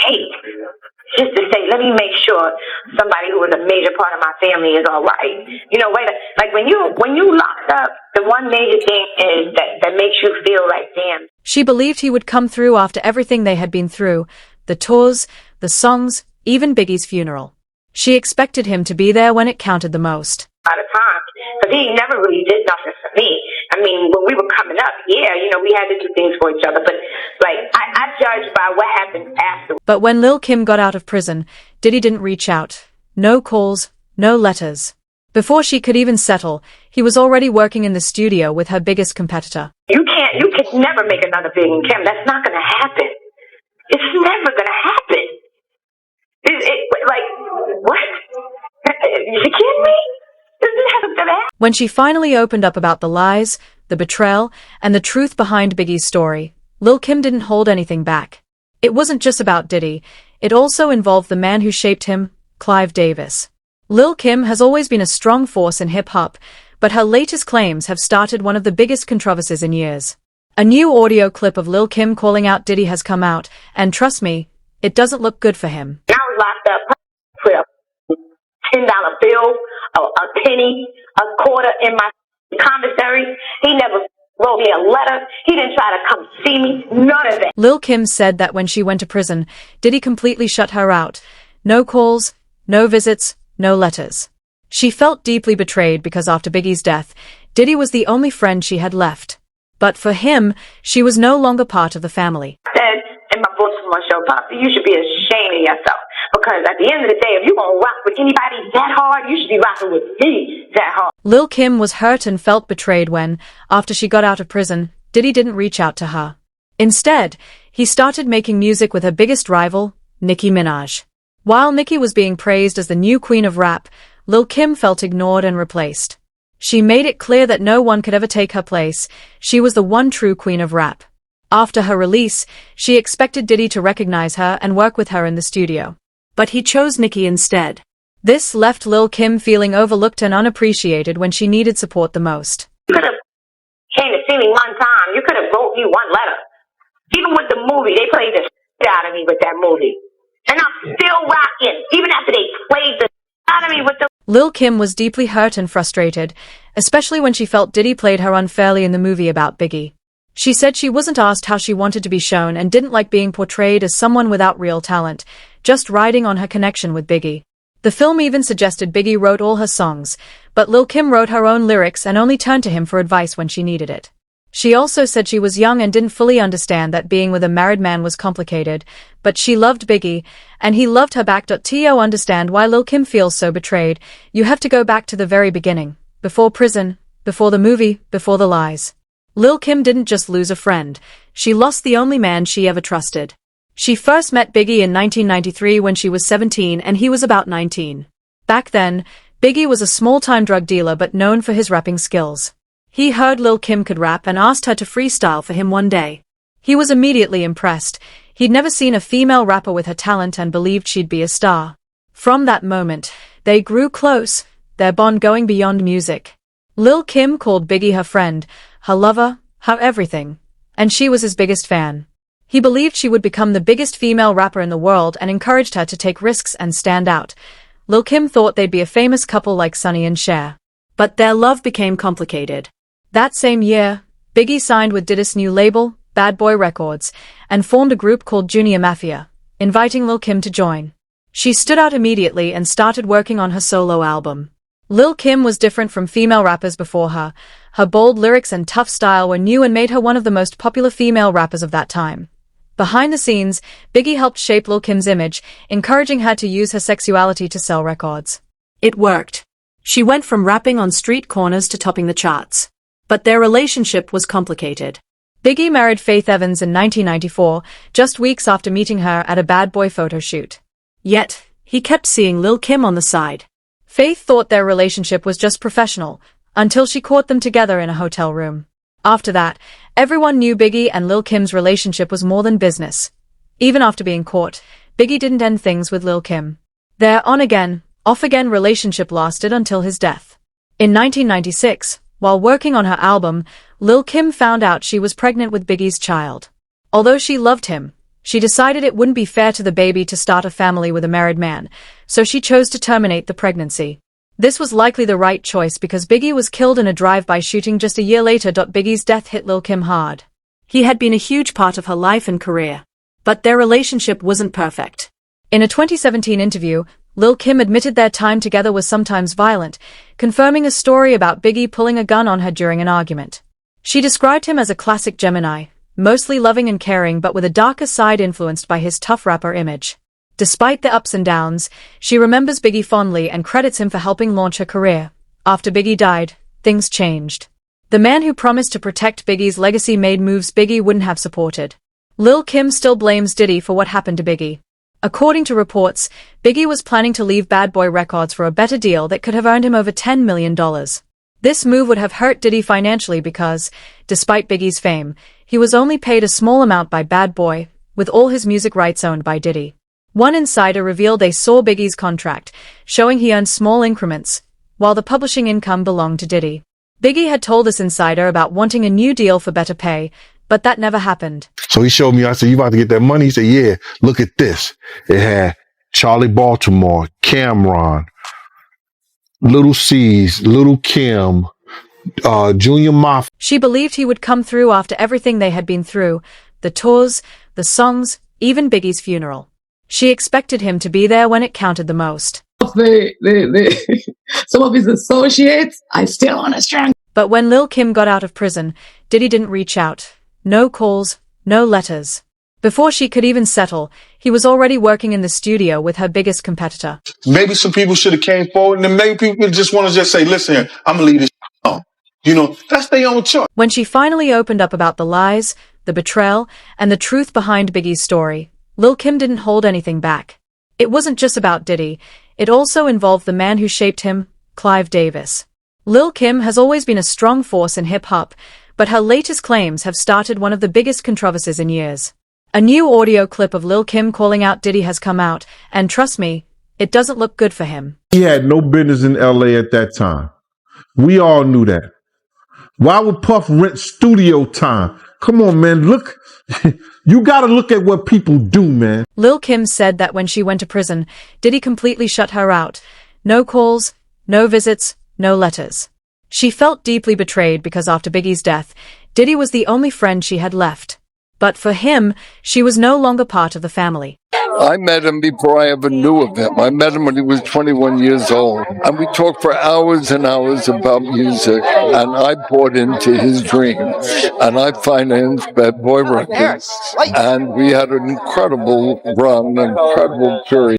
tape just to say, let me make sure somebody who was a major part of my family is all right. You know, like when you locked up, the one major thing is that makes you feel like, damn. She believed he would come through after everything they had been through, the tours, the songs, even Biggie's funeral. She expected him to be there when it counted the most. By the time, because he never really did nothing for me. I mean, when we were coming up, yeah, you know, we had to do things for each other, but like, I judge by what happened after. But when Lil Kim got out of prison, Diddy didn't reach out. No calls, no letters. Before she could even settle, he was already working in the studio with her biggest competitor. You can never make another Big and Kim. That's not gonna happen. It's never gonna happen. Like, what? You kidding me? This is never gonna happen. When she finally opened up about the lies, the betrayal, and the truth behind Biggie's story, Lil Kim didn't hold anything back. It wasn't just about Diddy, it also involved the man who shaped him, Clive Davis. Lil Kim has always been a strong force in hip-hop, but her latest claims have started one of the biggest controversies in years. A new audio clip of Lil Kim calling out Diddy has come out, and trust me, it doesn't look good for him. I was locked up with a $10 bill, a penny, a quarter in my commissary. He never wrote me a letter. He didn't try to come see me. None of that. Lil Kim said that when she went to prison, Diddy completely shut her out. No calls, no visits, no letters. She felt deeply betrayed because after Biggie's death, Diddy was the only friend she had left. But for him, she was no longer part of the family. I said in my books from my show, Poppy, you should be ashamed of yourself. Because at the end of the day, if you're going to rock with anybody that hard, you should be rocking with me that hard. Lil Kim was hurt and felt betrayed when, after she got out of prison, Diddy didn't reach out to her. Instead, he started making music with her biggest rival, Nicki Minaj. While Nicki was being praised as the new queen of rap, Lil Kim felt ignored and replaced. She made it clear that no one could ever take her place. She was the one true queen of rap. After her release, she expected Diddy to recognize her and work with her in the studio. But he chose Nicki instead. This left Lil Kim feeling overlooked and unappreciated when she needed support the most. You could have came to see me one time. You could have wrote me one letter. Even with the movie, they played the shit out of me with that movie. And I'm still rocking, even after they played the shit out of me with the... Lil Kim was deeply hurt and frustrated, especially when she felt Diddy played her unfairly in the movie about Biggie. She said she wasn't asked how she wanted to be shown and didn't like being portrayed as someone without real talent, just riding on her connection with Biggie. The film even suggested Biggie wrote all her songs, but Lil Kim wrote her own lyrics and only turned to him for advice when she needed it. She also said she was young and didn't fully understand that being with a married man was complicated, but she loved Biggie, and he loved her back. To understand why Lil Kim feels so betrayed, you have to go back to the very beginning, before prison, before the movie, before the lies. Lil Kim didn't just lose a friend, she lost the only man she ever trusted. She first met Biggie in 1993 when she was 17 and he was about 19. Back then, Biggie was a small-time drug dealer but known for his rapping skills. He heard Lil Kim could rap and asked her to freestyle for him one day. He was immediately impressed. He'd never seen a female rapper with her talent and believed she'd be a star. From that moment, they grew close, their bond going beyond music. Lil Kim called Biggie her friend, her lover, her everything, and she was his biggest fan. He believed she would become the biggest female rapper in the world and encouraged her to take risks and stand out. Lil Kim thought they'd be a famous couple like Sonny and Cher. But their love became complicated. That same year, Biggie signed with Diddy's new label, Bad Boy Records, and formed a group called Junior Mafia, inviting Lil Kim to join. She stood out immediately and started working on her solo album. Lil Kim was different from female rappers before her. Her bold lyrics and tough style were new and made her one of the most popular female rappers of that time. Behind the scenes, Biggie helped shape Lil Kim's image, encouraging her to use her sexuality to sell records. It worked. She went from rapping on street corners to topping the charts. But their relationship was complicated. Biggie married Faith Evans in 1994, just weeks after meeting her at a Bad Boy photo shoot. Yet, he kept seeing Lil Kim on the side. Faith thought their relationship was just professional, until she caught them together in a hotel room. After that, everyone knew Biggie and Lil Kim's relationship was more than business. Even after being caught, Biggie didn't end things with Lil Kim. Their on-again, off-again relationship lasted until his death. In 1996, while working on her album, Lil Kim found out she was pregnant with Biggie's child. Although she loved him, She decided it wouldn't be fair to the baby to start a family with a married man, so she chose to terminate the pregnancy. This was likely the right choice because Biggie was killed in a drive-by shooting just a year later. Biggie's death hit Lil Kim hard. He had been a huge part of her life and career. But their relationship wasn't perfect. In a 2017 interview, Lil Kim admitted their time together was sometimes violent, confirming a story about Biggie pulling a gun on her during an argument. She described him as a classic Gemini, mostly loving and caring but with a darker side influenced by his tough rapper image. Despite the ups and downs, she remembers Biggie fondly and credits him for helping launch her career. After Biggie died, things changed. The man who promised to protect Biggie's legacy made moves Biggie wouldn't have supported. Lil Kim still blames Diddy for what happened to Biggie. According to reports, Biggie was planning to leave Bad Boy Records for a better deal that could have earned him over $10 million. This move would have hurt Diddy financially because, despite Biggie's fame, he was only paid a small amount by Bad Boy, with all his music rights owned by Diddy. One insider revealed they saw Biggie's contract, showing he earned small increments, while the publishing income belonged to Diddy. Biggie had told this insider about wanting a new deal for better pay, but that never happened. So he showed me, I said, you about to get that money? He said, yeah, look at this. It had Charlie Baltimore, Cameron, Little C's, Lil Kim, Junior Mafia. She believed he would come through after everything they had been through, the tours, the songs, even Biggie's funeral. She expected him to be there when it counted the most. Some of his associates, I still understand. But when Lil Kim got out of prison, Diddy didn't reach out. No calls, no letters. Before she could even settle, he was already working in the studio with her biggest competitor. Maybe some people should have came forward, and then maybe people just want to just say, listen, I'm going to leave this alone. You know, that's their own choice. When she finally opened up about the lies, the betrayal, and the truth behind Biggie's story, Lil Kim didn't hold anything back. It wasn't just about Diddy, it also involved the man who shaped him, Clive Davis. Lil Kim has always been a strong force in hip-hop, but her latest claims have started one of the biggest controversies in years. A new audio clip of Lil Kim calling out Diddy has come out, and trust me, it doesn't look good for him. He had no business in LA at that time. We all knew that. Why would Puff rent studio time? Come on, man, look. You gotta look at what people do, man. Lil Kim said that when she went to prison, Diddy completely shut her out. No calls, no visits, no letters. She felt deeply betrayed because after Biggie's death, Diddy was the only friend she had left. But for him, she was no longer part of the family. I met him before I ever knew of him. I met him when he was 21 years old. And we talked for hours and hours about music. And I bought into his dream. And I financed Bad Boy Records. And we had an incredible run, an incredible period.